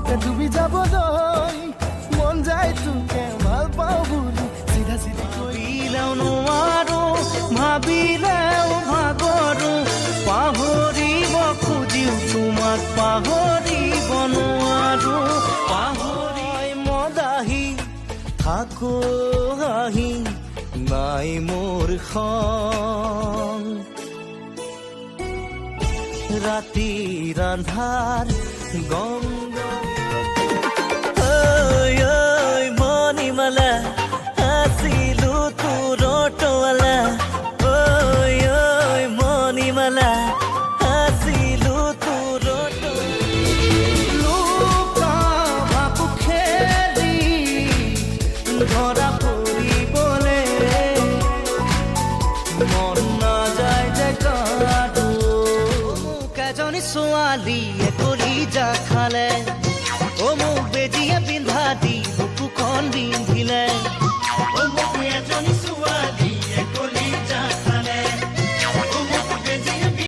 মনতে ডুবি যাবলৈ মন যায় তোকে ভাল পাওঁ বুলি চিধা চিধি ভাবিলেও নোৱাৰো ভাবিলেও ভাগৰো পাহৰিব খুজিও তোমাক পাহৰিব নোৱাৰো পাহৰি মদাহি থাকো হাঁহি নাই মোৰ খন ৰাতিৰ আন্ধাৰ গংগা ঐ মণিমালা আছিলো তোৰ অটৱালা ঐ মণিমালা আছিলো তোৰ লুকা ভাবু খেলি ধৰা পৰিবলে মন নাযায় যে কাৰো মোক এজনী ছোৱালীয়ে কলিজা খালে মোক বেজিয়ে পিন্ধা দি বুকুখন বিন্ধি